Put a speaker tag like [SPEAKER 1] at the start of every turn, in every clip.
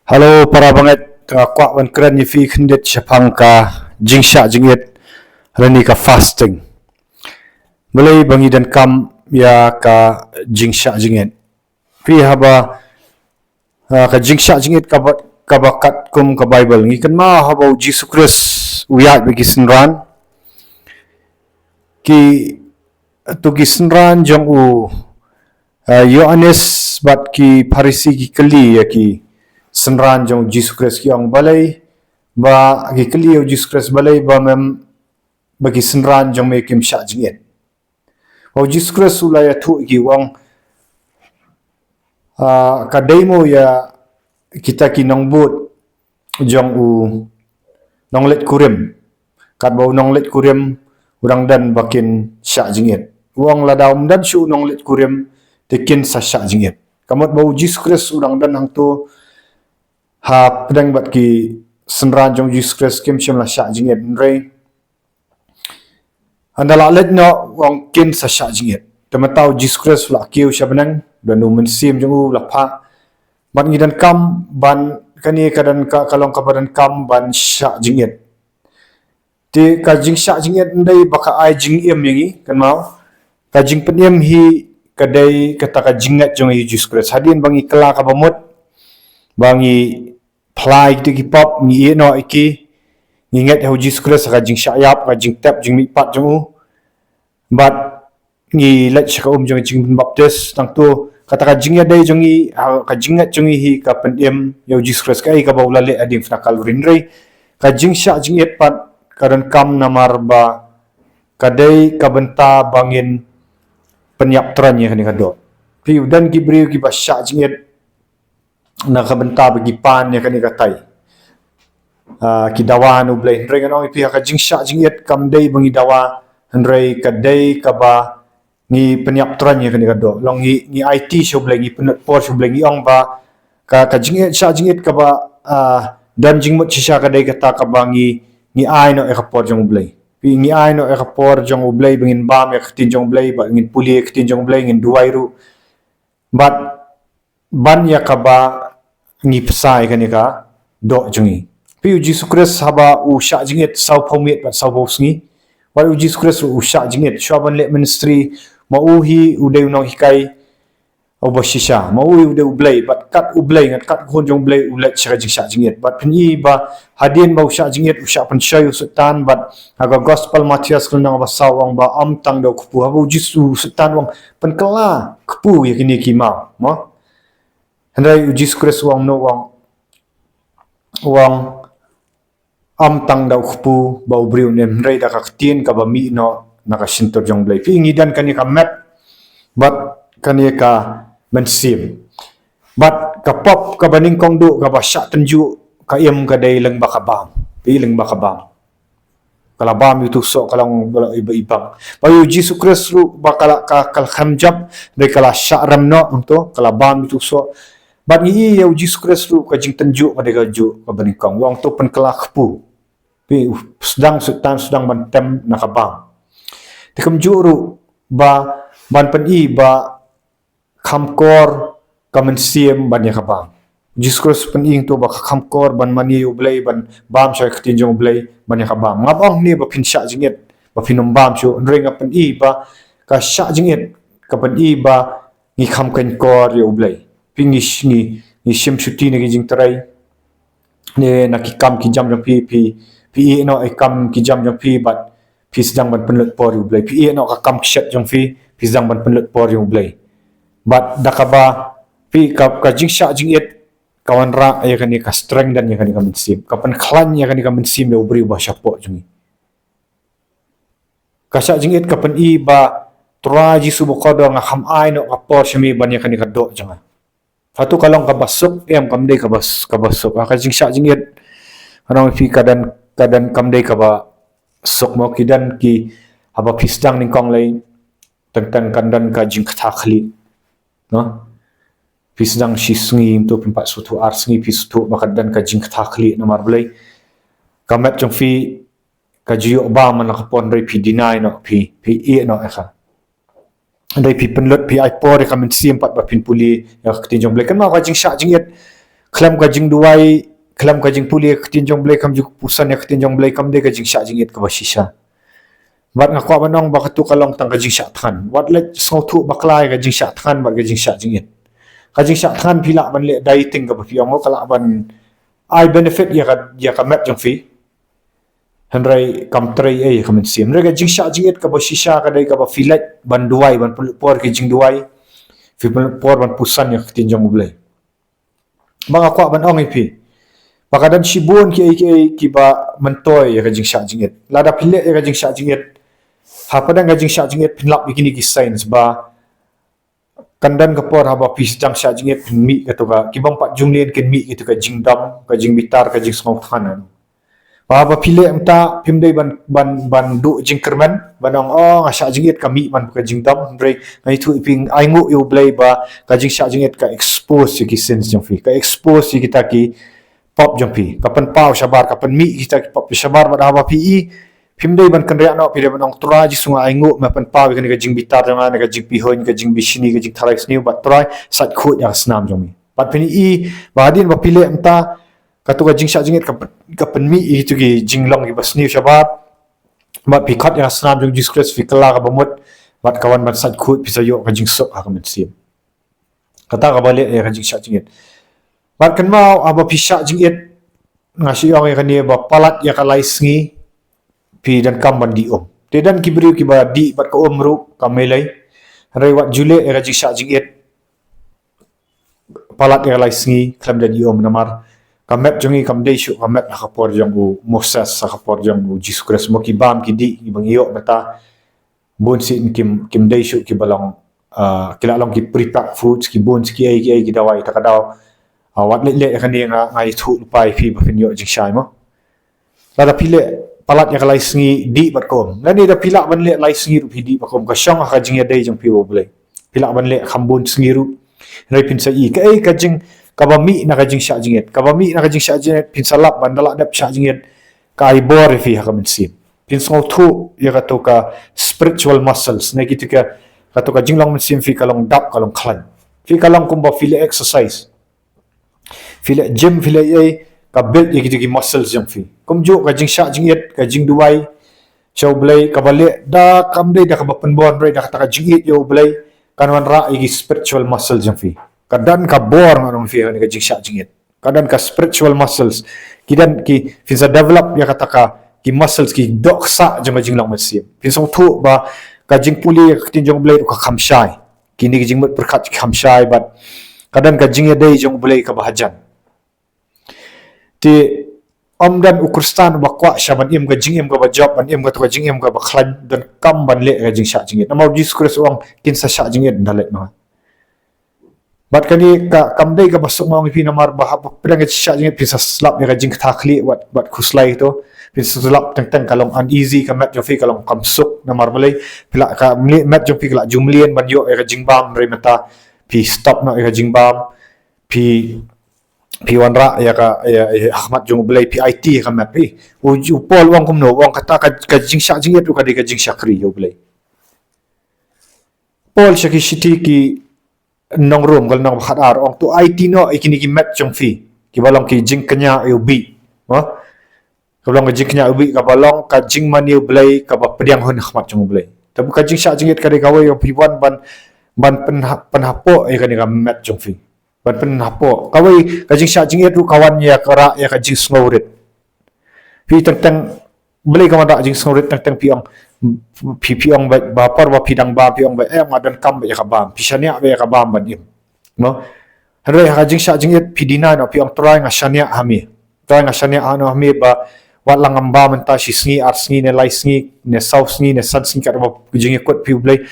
[SPEAKER 1] Halo para banget kwa wan kran ni fi khndet chapang ka jingsha jingit rani ka fasting. Mulai bangi dan kam ya ka jingsha jingit. Fi haba ka jingsha jingit ka bakat kum ka Bible ngi kan ma haba Jesus Christ uyat bagi senran ki tu gi senran jong u Yohanes bat ki Farisi ki keli ya ki senran jong Jesus Christ ki ang balai ba ki keli o Jesus Christ balai ba mem bagi senran jong me kim sha jingit o Jesus Christ ulaya thu ki wang ka demo ya kita ki nong but jong u nong let kurim kat bau nong let kurim urang dan bakin sha jingit wang ladam dan shu nong let kurim tekin sa sha jingit kamot bau Jesus Christ urang dan hang tu ha pedang bat ki senran jong Jesus Christ kim shim la sha jingit rei andala let no wang kin sa sha jingit tematau Jesus Christ la kiu sha benang dan nu mensim jong u la pha ban ngidan kam ban kani kadan ka kalong ka badan kam ban sha jingit ti ka jing sha jingit ndai baka ai jing em yangi kan mau ka jing penyem hi kadai kata ka jingat jong Jesus Christ hadin bangi kala ka bamut bangi plai ti ki pop ngi no iki nginget ho Jesus Christ ka jing syayap ka jing tap jing mi pat jong u bat ngi let ka jong jing baptis tang tu kata ka jing ya dai jong i ka jingat jong hi ka pendem yo Jesus Christ ka ka baula le ading fnakal rinrei ka jing sya jing et pat karan kam namar ba kadai ka benta bangin penyap teranya kan kado pi dan ki brio ki ba sya jing et na ka benta bagi pan ya kan katai ki dawa nu blai rei kan oi pi ka jing sya jing et kam dei bangi dawa rei ka dei ka ba ni penyap tran ya kan kado long ni IT show blai ni penat por show blai ni ong ba ka jing et sya jing et ka ba dan jing mot sya ka dei kata ka bangi ni ai no e ka por jong blai pi ni ai no e ka por jong blai bangin bam ya tin jong blai ba ngin puli tin jong blai ngin duai ru bat ban ya ka ba ngi pesai kan ka do jungi pi Jesus Christ haba u sha jingit sau phomit bat sau bosngi wa u Jesus Christ u sha jingit shaban le ministry ma u hi u de no hikai au bashisha ma u de u blai bat kat u blai ngat kat khon jong blai u let sha sha jingit bat phni ba hadin ba u sha jingit u sha pan shayu sultan bat aga gospel Matthias kunang ba sawang ba am tang do khpu ha u Jesus sultan wang pan kala khpu yakini ki ma mo handai Jesus Christ wang no wang am tang dau khpu bau briu nem rei da ka tien ka ba mi no na ka sintor jong blai pi ngi dan kan ka met bat kan ka mensim bat ka pop ka baning kong du ka ba sha tenju ka em ka dei leng ba ka bam pi leng ba ka bam kala bam itu so kalong bala iba ibang bayu Jesus Christ ru bakala ka kal khamjab de kala sha ram no to kala bam itu so bat ngi ya Jesus Christ ru ka jing tenju ka de ka ju ka baning kong wang to pen kala khpu pi sedang bantem nakabang tekam juru ba ban pen i ba khamkor kamensiem ban yakabang Jesus Christ pen ing to ba khamkor ban mani ublei ban bam sha ktin jong ublei ban yakabang ngabong ni ba pin sha jinget ba pinom bam chu ring pen i ba ka sha jinget ka pen i ba ngi kham kan kor yo ublei pingi ni shim shuti ni jing trai ne nakikam ki jam jong pi no ai kam ki jam jong pi bat pi sedang ban penlut por yu blai pi no ka kam shet jong pi sedang ban penlut por yu blai bat dakaba pi ka jing sha jing et kawan ra ya kan ka strength dan ya kan ka mensim kapan klan ya kan ka mensim yo bri ba syapo jong ka sha jing et kapan i ba tra ji su ko do nga kham ai no ka por shmi ban ya kan ka do jong fatu kalong ka basuk em kam dei ka basuk ka jing sha jing et anong fi kadan kamdei ka ba sok mo kidan ki haba pisdang ning kong lai tentang kandan ka jing kha khali no pisdang shi sngi to pimpat sutu ar sngi pistu makadan ka jing kha khali namar blai kamet jong fi ka jiyo ba man ka pon rei pi dinai no pi e no kha dai pi penlot pi ai por ka men sim pat ba pin puli ya tin jong blai kan ma ka jing sha jing et Kelam kajing duai, kelam kajing puli ketinjong belai kam juk pusan ya ketinjong belai kam de kajing syak jingit ka basisha. Bat ngakwa banong bakatu kalong tang kajing syak than. Wat let sngotu baklai kajing syak than bat kajing syak jingit. Kajing syak than pila ban le dieting ka bapiong kala ban ai benefit ya ka map jong fi. Henry kam tray ai kam sim. Re kajing syak jingit ka basisha ka dai ka ba filet ban duai ban por kajing duai. Fi por ban pusan ya ketinjong belai. Bang aku ban ong ipi. Bakadan shibun ki ba mentoy ya kajing syak jingit. Lada pilet ya kajing syak jingit. Ha padang kajing syak jingit pinlap bikini ki sains ba kandan kapor haba pis jang syak jingit mi katu ka kibang pat junglien ken mi gitu ka jingdam kajing bitar kajing smau khanan. Ba pilet emta pimdai ban du jingkerman banong syak jingit kami man ka jingdam ndrei ngai thu iping aingu yo blai ba kajing syak jingit ka expose ki sense jong fi ka expose kita ki pop jong fi kapan pau sabar kapan mi kita ki pop sabar ba haba pi pimdai ban kan ria no pi banong tura ji sunga aingu ma pan pau ka jing bitar jong ka jing pihon ka jing bishini ka jing thalai sniu ba trai sat khu ya snam jong mi pat pini ba din ba pilet emta katuga jing syak jingit ka penmi itu ki jinglong ki basni shabat mat pikat yang snam jong discreet fi kala ka bamut mat kawan mat sat khut pisayo ka jing sok ha ka mensim kata ka bale ka jing syak jingit mat kan mau aba pisyak jingit ngasi ong ka ni ba palat ya ka laisngi pi dan kam ban di om te dan ki bri ki ba di bat ka omru ka melai rai wat jule ka jing syak jingit palat ya laisngi klam dan di om namar kamep jongi kamdei shu kamep nakapor jong u Moses sakapor jong u Jesus Christ mo ki bam ki di ibang iyo mata bon sin kim dei shu ki balong kila long ki pre-packed foods ki bon ki ai ki dawai takadaw wat le kan ni ngai thu pai fi ba fin yo jing shai mo la pile palat ya kalai sngi di bat kom la ni da pila ban le lai sngi ru di ba kom ka shong ka jing ya dei jong pi bo ble pila ban le khambon sngi ru rai pin sa i ka jing kabami na kajing syak jingit kabami na kajing syak jingit pin salap bandala dap syak jingit kai bor fi ha kamen sim pin sngau thu ya ka to ka spiritual muscles na gitu ka to ka jinglong men sim fi kalong dap kalong klan fi kalong kumba file exercise file gym file ai ka build ya gitu ki muscles jong fi kumjo kajing syak jingit kajing duai show blai kabale da kamdei da ka bapen bon bre da ka jingit yo blai kanwan ra igi spiritual muscles jong fi kadan ka bor ngong fi ni ka jing syak jingit kadan ka spiritual muscles kidan ki finsa develop ya kata ka ki muscles ki doksa jong jing long mesim finsa thu ba ka jing puli ka tinjong blade ka khamshai kini ki jing mut perkhat khamshai bat kadan ka jing dei jong blade ka bahajan ti omdan ukristan ba kwa shaman im ka jing im ka ba job ban im ka to ka jing im ka ba khlan dan kam ban le ka jing syak jingit namau discourse ong kin sa syak jingit dalet ma bat kani ka kamdei ka basuk maung pi namar ba pedang syak jingit pisa slap ya jing thakli wat khuslai to pisa slap teng kalong uneasy ka mat jofi kalong kamsuk namar malai pila ka mat jofi kala jumlien ban yo ya jing bam re mata pi stop no ya jing bam pi wanra ya ahmad jong belai pi it ka mat pi u pol wang kumno wang kata ka jing syak jingit ka de ka jing syakri yo belai pol syaki shiti ki nong room kal nong khadar ong tu IT no ikini ki map jong fi ki balong ki jing kenya ubi ha ka balong jing kenya ubi ka balong ka jing mani blai ka ba pediang hun khmat jong blai tabu ka jing syak jingit ka de ka wai pi ban pen hapo e ka ni ka map jong fi ban pen hapo ka wai ka jing syak jingit ru kawan ya kara ya ka jing sngorit pi tentang blai ka ma jing sngorit tentang pi ong piong ba par ba pidang ba piong ba madan kam ba ka bam pisania ba ka bam ban im no hare ha jing syak jingit pidina no piong try nga shania hami try nga shania ano hami ba wat lang amba man ta shi sngi ar sngi ne lai sngi ne south sngi ne san sngi ka ba jing kot pi blai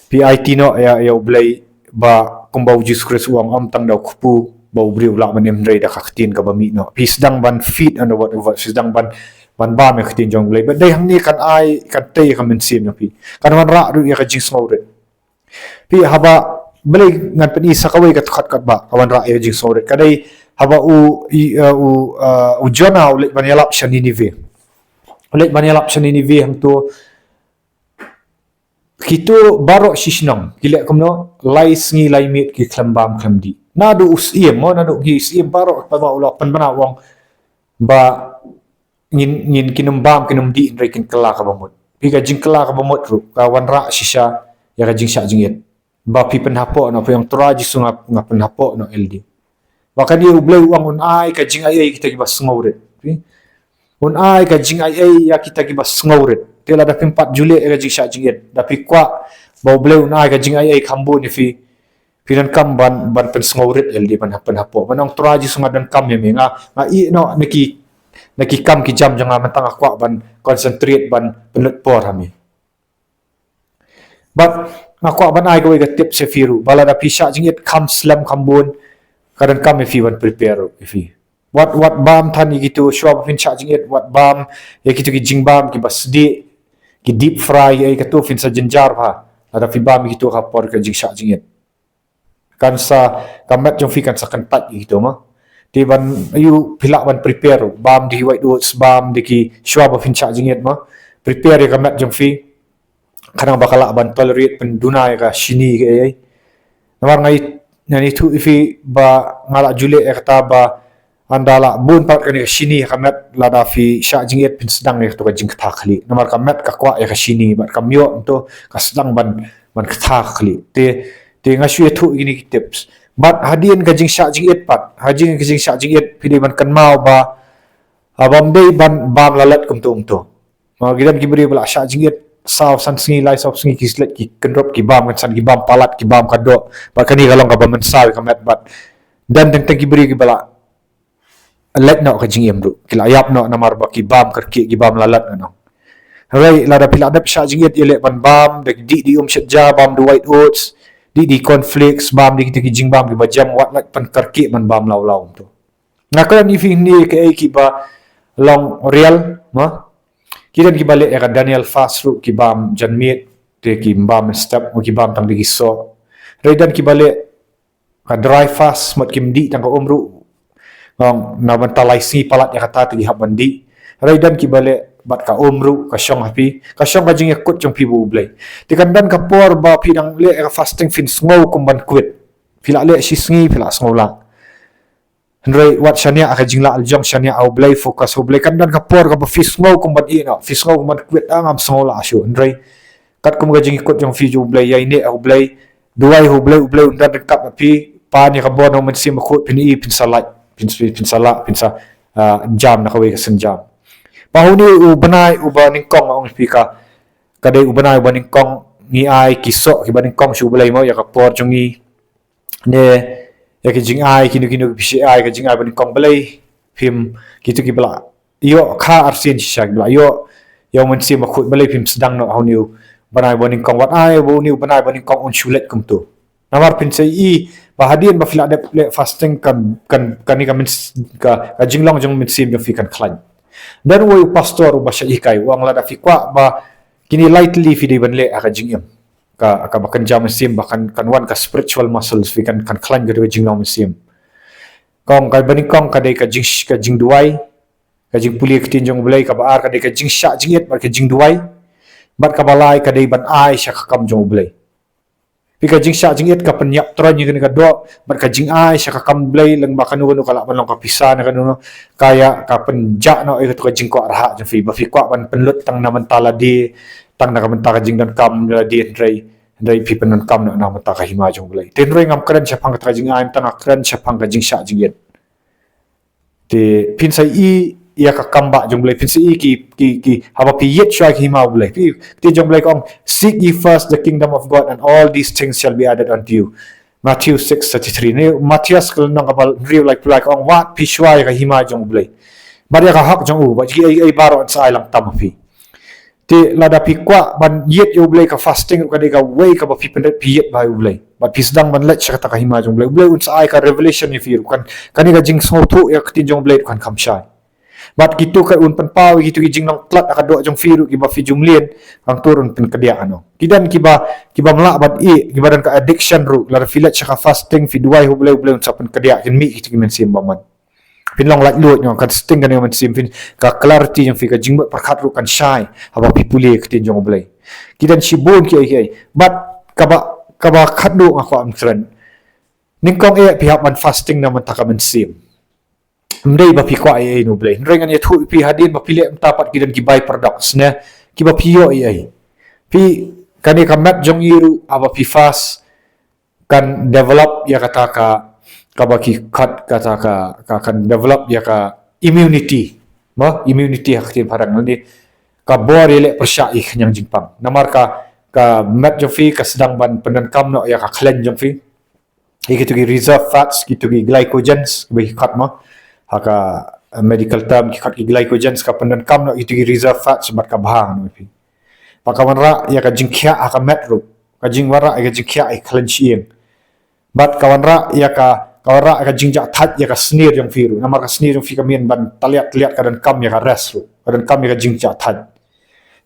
[SPEAKER 1] PIT no ya blai ba kumba Jesus Christ uang am tang daw kupu ba ubri ula man im rei da khaktin ka ba mi no pi sedang ban feet and what sedang ban ba me khtin jong blai but dai hang ni kan ai kan tei ka men sim no pi kan wan ra ru ya ka jing snore pi haba blai ngan pen isa ka wai ka khat kat ba kawan ra ya jing snore ka dai haba u jona u le ban yalap shani ni ve le ban yalap shani ni ve hang to kito barok shishnam kilek kumno lai sngi lai mit ki klambam klamdi nadu usiem mo nadu gi usiem paro pa ba ulo pan bana wong ba ngin kinumbam kinumdi rekin kala ka bamut pi ka jing kala ka bamut ru ka wanra shisha ya ka jing sha jingit ba pi penhapo no pa yang traji sunga nga penhapo no LD ba ka di ublay uang un ai ka jing ai kita gibas ngawret pi un ai ka jing ai ya kita gibas ngawret tela da 4 Juli ka jing sha jingit da pi kwa ba ublay un ai ka jing ai kambu ni fi pinan kam ban pen ngawret LD penhapo manong traji sunga dan kam ya nga i no naki kam ki jam jangan mentang akwa ban concentrate ban penut por hami but akwa ban ai ko ga tip se firu bala da pisha jingit kam slam kambun kadan kam if ban prepare if what bam than gitu shwa fin cha jingit what bam ya gitu ki jingbam ki basdi ki deep fry ya ka fin sa jinjar ha ada fi bam gitu ka por ka jing sha jingit kan sa kamat jong fi kan sa kan pat gitu ma di ban ayu pilak ban prepare bam di white oats bam di ki shwa ba fin cha jingit ma prepare ka mat jong fi kanang bakala ban tolerate penduna ka shini ke ai namar ngai nani tu ifi ba ngala jule kata ba andala bun pat kan ka shini ka mat lada fi sha jingit pin sedang to ka jing kata khali namar ka mat ka kwa ka shini ba ka myo to ka sedang ban kata khali te ngasyu tu ini tips but hadin ka jing sha jing et pat hajing ka jing sha jing et pili ban kan mau ba abam dei ban bam lalat kum to ma gidan gibri bala sha jing et saw san singi lai saw singi kislet ki kendrop ki bam kan san ki bam palat ki bam kado ba kani galong ka bam saw ka met bat dan teng gibri ki bala let no ka jing em ru kila yap no namar ba ki bam ki bam lalat no Hai lada pila adap sha jing et ile ban bam di shetja bam do white oats di conflicts bam di kita kijing bam di bajam wat like pan karki man bam law tu ngakalan ifi ni ke ki ba long real ma kidan ki balik ya Daniel Fasru ki bam janmit te ki bam step ki bam tang di so redan ki balik ka dry fast mat kim di tang ka umru ngong na ban talai si palat ya kata ti hab bandi redan ki balik bat ka umru ka syong hapi ka syong ka jing yakut jong pi bu blai tikandan ka por ba pidang le ka fasting fin snow kumban quit pila le si sngi pila snow la hendrai wat shania ka jing la aljong shania au blai focus au blai kandan ka por ka ba fi snow kumban i no fi snow kumban quit angam snow la shu hendrai kat kum ka jing yakut jong fi ju blai yai ne au blai duai hu blai undan kap pi pa ni ka bon no men sim khut pin i pin salat pin sala pin sa jam na ka we ka sen jam Pahuni ubanai ubaning kong ang pika kadai ubanai ubaning kong ni ai kiso ki baning kong shu balai mo ya ka por jungi ne ya ki jing ai kinu pisi ai ka jing ai baning kong balai phim kitu ki bala yo kha arsin shak bala yo men sim khut balai phim sedang no hauni banai baning kong wat ai bo ni ubanai baning kong on shulet kum tu namar pin sai i bahadian ba fila de fasting kan ni ka min ka jinglong jong min sim jo fi kan klan dan wo pastor ba sya ikai wang lada fi kwa ba kini lightly fi de banle aka jingyam ka bakan jam sim bakan kan wan ka spiritual muscles fi kan klan gado jinglong sim kong ka bani kong ka de ka jing duai ka jing puli ka tinjong blai ka ba ar ka de ka jing sya jinget ba ka jing duai bat ka balai ka de ban ai sya ka kam jong blai Pika jing sya jing it ka penyak tron yung ka do bat ka jing ai sya ka kamblay lang ba kanu kala ban lang ka pisa na kanu kaya ka penjak no ay ka jing ko arha jang fi ba fi kwa ban penlut tang naman tala di tang na ka ka jing dan kam di drai pi pen kam no na mata ka hima jong blay tin roi ngam kran sya pang ka jing ai tang kran sya pang ka jing sya jing it te pin sai i ia ka kamba jong blai pin sai ki haba pi yet sya ki hima blai pi ti jong blai kong seek ye first the kingdom of God and all these things shall be added unto you Matthew 6:33 ni Matthias kal nang kapal real like on what pi shwa ka hima jong blai baria ka hak jong u ba ji ai baro sa lang tam pi ti lada pi kwa ban yet yo blai ka fasting ka de ka way ka ba pi pendet pi yet ba u blai ba pi sedang ban let sya ka hima jong blai un sa ai ka revelation if you kan ka jing so tu ya tin jong blai kan kam shy bat gitu ka un panpaw gitu ki jingnong tlat akado jong firu ki ba fi jumlien ang turun pen kedia ano kidan ki ba melak bat i ki badan ka addiction ru lar filet sya fasting fi duai hu bleu sa pen kedia kin mi ki men sim baman pinlong lat lut nyong ka sting kan men sim fin ka clarity jong fi ka jingba perkat ru kan shy haba pi puli ki tin jong blai kidan si bon ki ai bat ka ba khadu ngako am tren Ningkong pihak man fasting na man takaman sim. Mdei ba pi kwa no blay. Rengan ya thu pi hadin ba pili tapat kidan ki by products na ki ba piyo Pi kani kamat jong iru aba pi fast kan develop ya kata ka baki cut kata ka kan develop ya ka immunity. Immunity hakin parang ni ka bore le persai yang jingpang. Namar ka mat jong fi ka sedang ban penankam no ya ka klen jong fi. Gitu reserve fats gitu glycogens bagi kat haka medical term kat glycogens ka penankam no itu reserve fats sebat ka bahang no fi. Pakawanra ya ka jingkia aka metro ka jingwara ya ka jingkia ai klenchieng. Bat kawanra ya ka kawanra ka jingjak that ya ka snir yang firu. Namar ka snir yang fi kamien ban taliat kadan kam ya ka rest ru. Kadan kam ya ka jingjak that.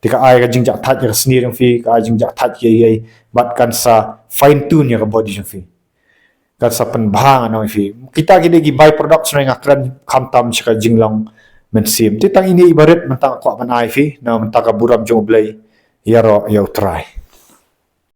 [SPEAKER 1] Tika ai ka jingjak that ya ka snir yang fi ka jingjak that ye bat kan sa fine tune ya ka body yang fi. Kan sa penbahang ano fi. Kita gini gi by products na ngakran kamtam sika jinglang mensim. Titang ini ibarat mentang kwa man ai fi na mentang ka buram jong blay yaro yaw try.